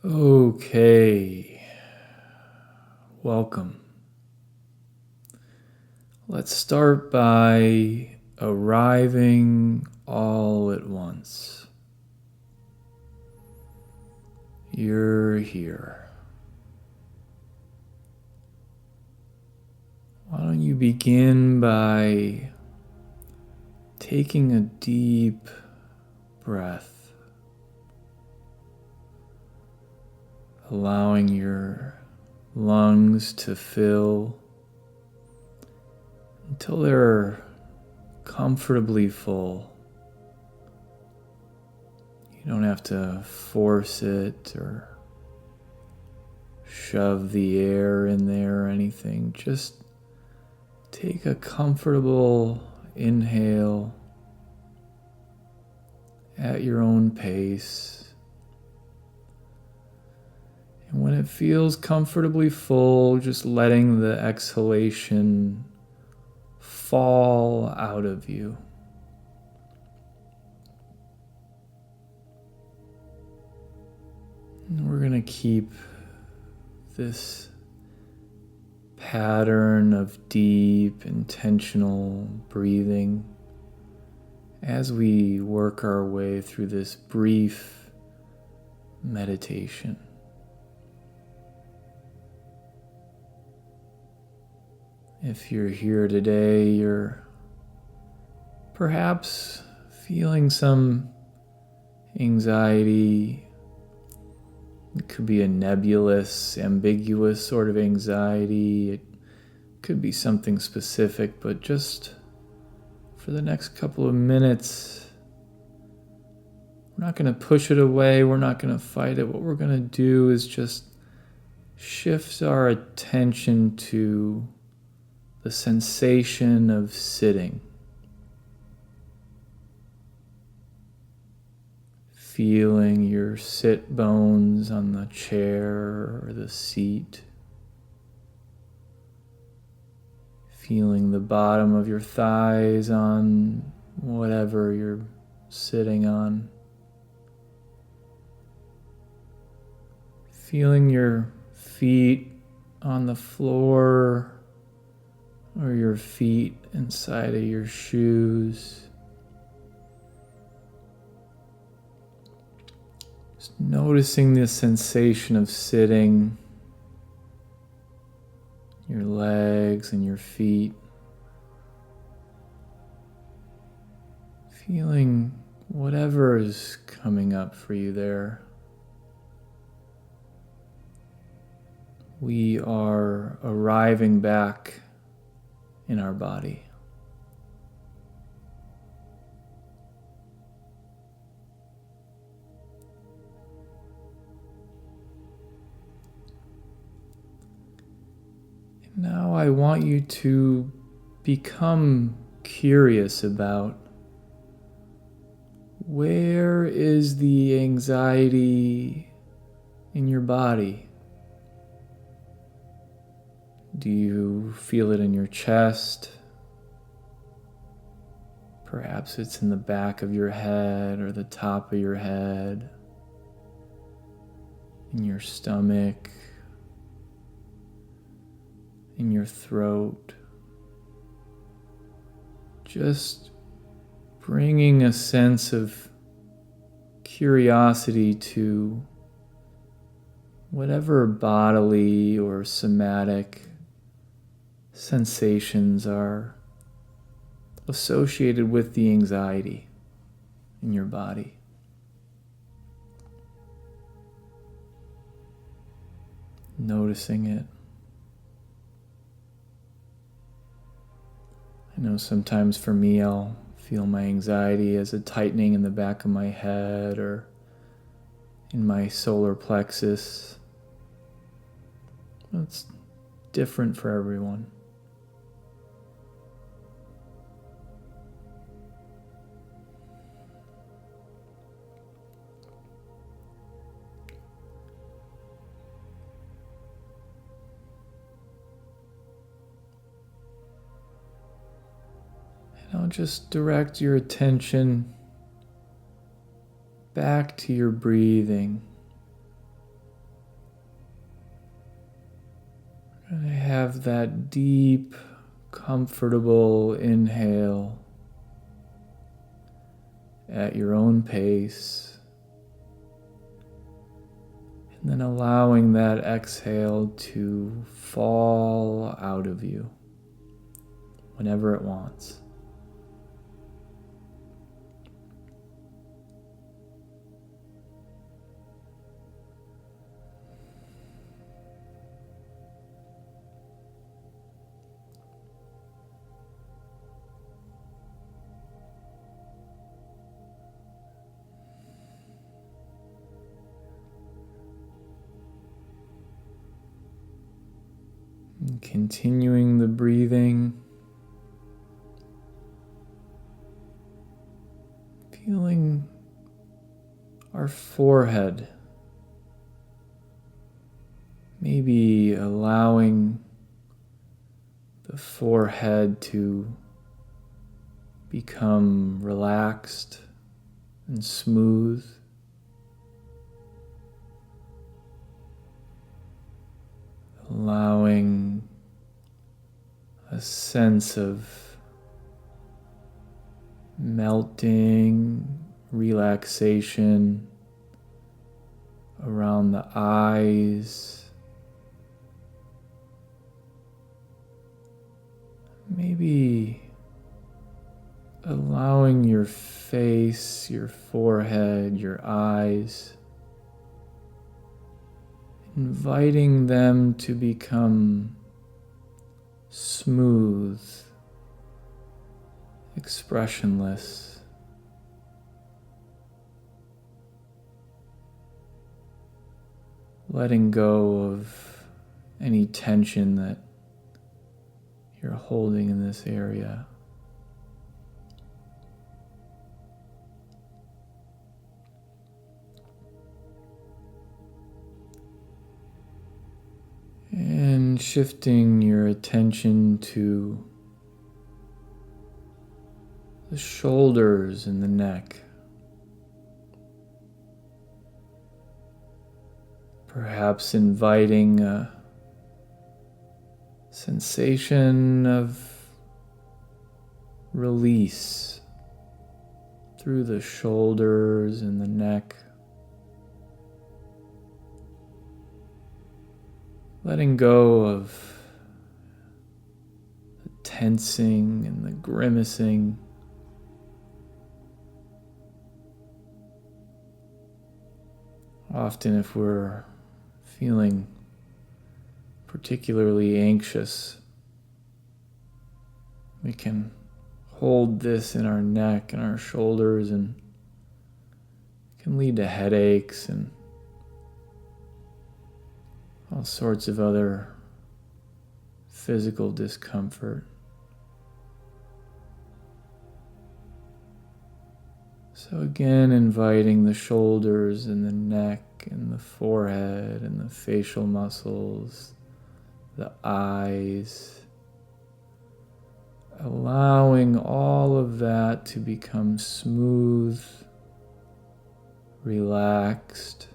Okay, welcome. Let's start by arriving all at once. You're here. Why don't you begin by taking a deep breath, allowing your lungs to fill until they're comfortably full. You don't have to force it or shove the air in there or anything. Just take a comfortable inhale at your own pace. And when it feels comfortably full, just letting the exhalation fall out of you. And we're going to keep this pattern of deep, intentional breathing as we work our way through this brief meditation. If you're here today, you're perhaps feeling some anxiety. It could be a nebulous, ambiguous sort of anxiety. It could be something specific, but just for the next couple of minutes, we're not going to push it away. We're not going to fight it. What we're going to do is just shift our attention to the sensation of sitting. Feeling your sit bones on the chair or the seat. Feeling the bottom of your thighs on whatever you're sitting on. Feeling your feet on the floor or your feet inside of your shoes. Just noticing the sensation of sitting, your legs and your feet. Feeling whatever is coming up for you there. We are arriving back in our body. And now I want you to become curious about where is the anxiety in your body? Do you feel it in your chest? Perhaps it's in the back of your head or the top of your head, in your stomach, in your throat. Just bringing a sense of curiosity to whatever bodily or somatic sensations are associated with the anxiety in your body. Noticing it. I know sometimes for me I'll feel my anxiety as a tightening in the back of my head or in my solar plexus. It's different for everyone. Now just direct your attention back to your breathing. have that deep, comfortable inhale at your own pace, and then allowing that exhale to fall out of you whenever it wants. And continuing the breathing, feeling our forehead, maybe allowing the forehead to become relaxed and smooth. Allowing a sense of melting, relaxation around the eyes. Maybe allowing your face, your forehead, your eyes, inviting them to become smooth, expressionless. Letting go of any tension that you're holding in this area. And shifting your attention to the shoulders and the neck. Perhaps inviting a sensation of release through the shoulders and the neck. Letting go of the tensing and the grimacing. Often if we're feeling particularly anxious, we can hold this in our neck and our shoulders, and it can lead to headaches and all sorts of other physical discomfort. So again, inviting the shoulders and the neck and the forehead and the facial muscles, the eyes, allowing all of that to become smooth, relaxed.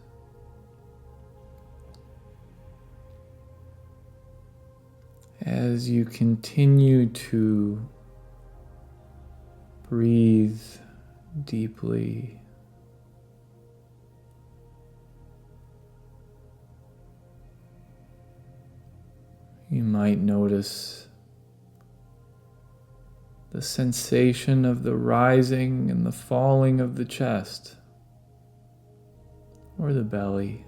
As you continue to breathe deeply, you might notice the sensation of the rising and the falling of the chest or the belly.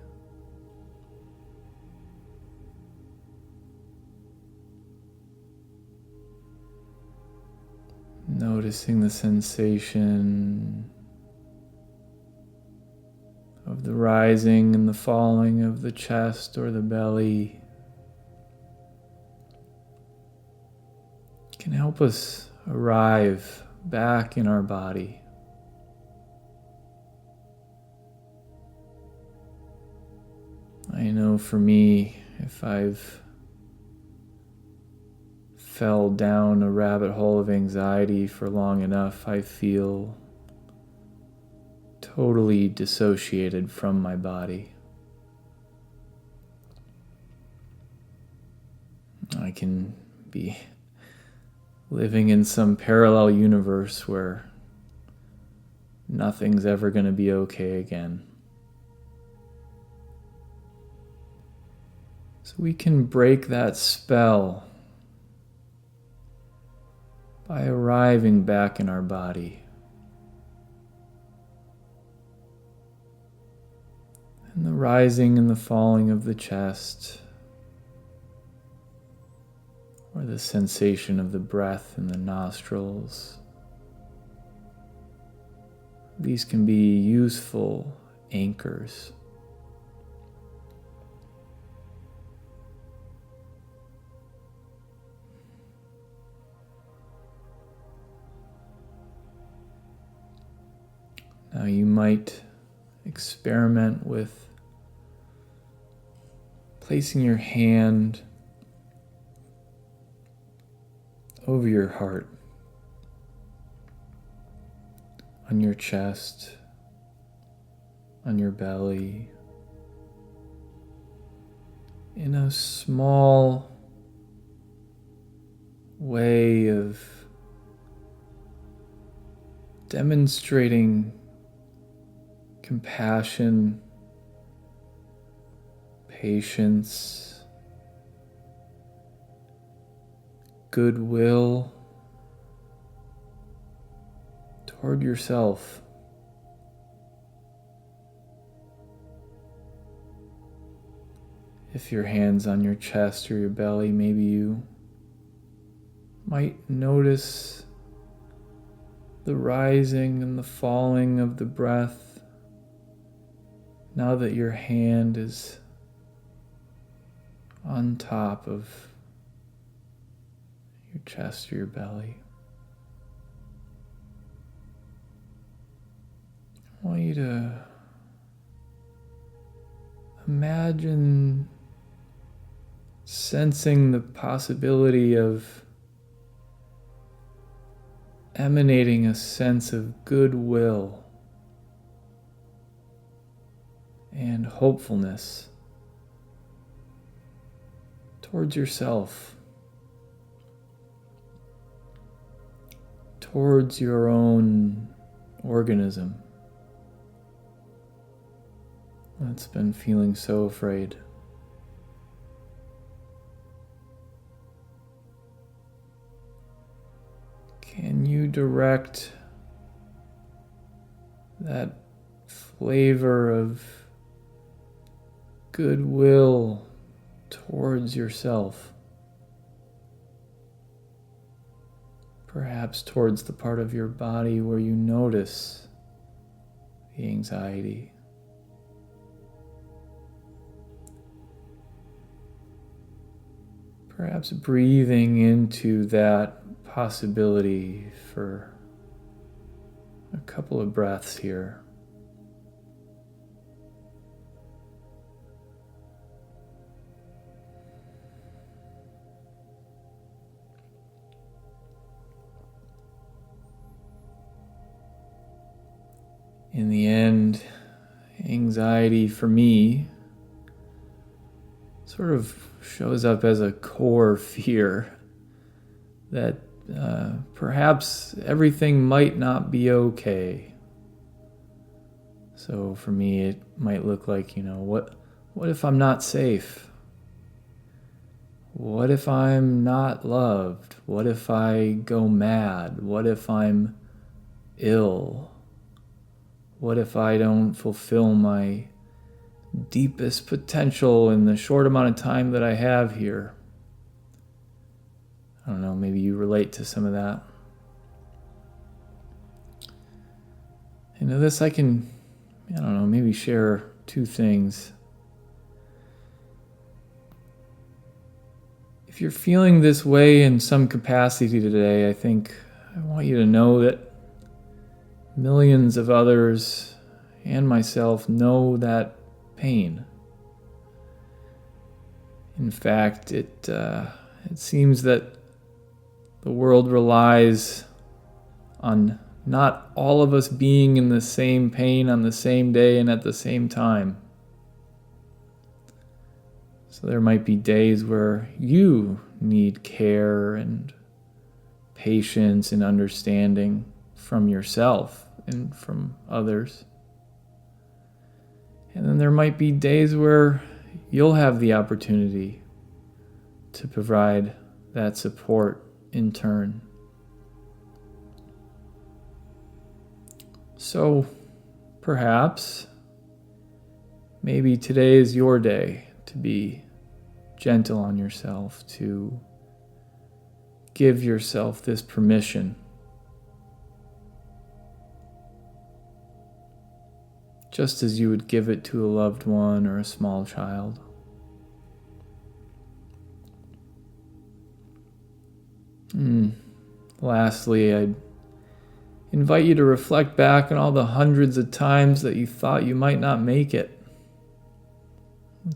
Noticing the sensation of the rising and the falling of the chest or the belly can help us arrive back in our body. I know for me, if I've fell down a rabbit hole of anxiety for long enough, I feel totally dissociated from my body. I can be living in some parallel universe where nothing's ever going to be okay again. So we can break that spell by arriving back in our body. And the rising and the falling of the chest, or the sensation of the breath in the nostrils. These can be useful anchors. Now you might experiment with placing your hand over your heart, on your chest, on your belly, in a small way of demonstrating compassion, patience, goodwill toward yourself. If your hand's on your chest or your belly, maybe you might notice the rising and the falling of the breath now that your hand is on top of your chest or your belly. I want you to imagine sensing the possibility of emanating a sense of goodwill and hopefulness towards yourself, towards your own organism that's been feeling so afraid. Can you direct that flavor of goodwill towards yourself, perhaps towards the part of your body where you notice the anxiety? Perhaps breathing into that possibility for a couple of breaths here. In the end, anxiety for me sort of shows up as a core fear that perhaps everything might not be okay. So for me, it might look like, what if I'm not safe? What if I'm not loved? What if I go mad? What if I'm ill? What if I don't fulfill my deepest potential in the short amount of time that I have here? I don't know, maybe you relate to some of that. And of this I can, maybe share two things. If you're feeling this way in some capacity today, I want you to know that millions of others and myself know that pain. In fact, it seems that the world relies on not all of us being in the same pain on the same day and at the same time. So there might be days where you need care and patience and understanding from yourself and from others. And then there might be days where you'll have the opportunity to provide that support in turn. So perhaps, maybe today is your day to be gentle on yourself, to give yourself this permission. Just as you would give it to a loved one or a small child. Lastly, I'd invite you to reflect back on all the hundreds of times that you thought you might not make it.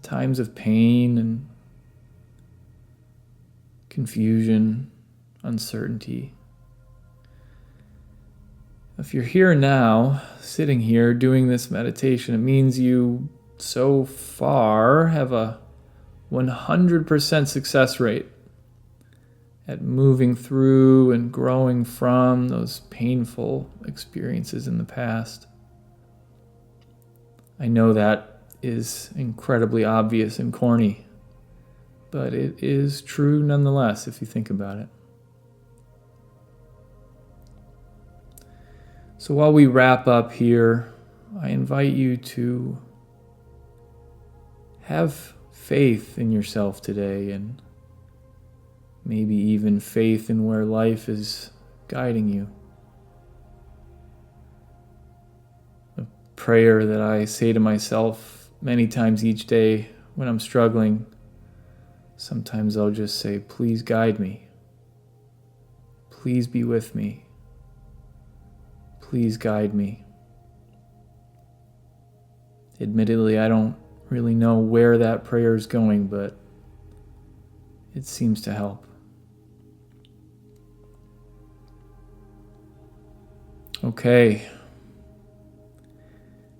Times of pain and confusion, uncertainty. If you're here now, sitting here doing this meditation, it means you so far have a 100% success rate at moving through and growing from those painful experiences in the past. I know that is incredibly obvious and corny, but it is true nonetheless if you think about it. So while we wrap up here, I invite you to have faith in yourself today, and maybe even faith in where life is guiding you. A prayer that I say to myself many times each day when I'm struggling, sometimes I'll just say, please guide me. Please be with me. Please guide me. Admittedly, I don't really know where that prayer is going, but it seems to help. Okay.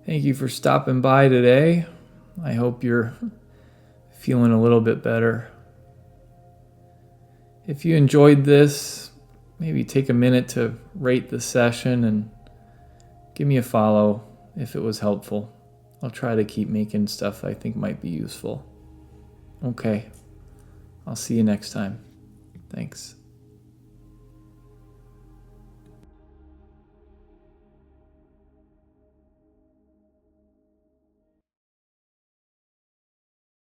Thank you for stopping by today. I hope you're feeling a little bit better. If you enjoyed this, maybe take a minute to rate the session and give me a follow if it was helpful. I'll try to keep making stuff I think might be useful. Okay. I'll see you next time. Thanks.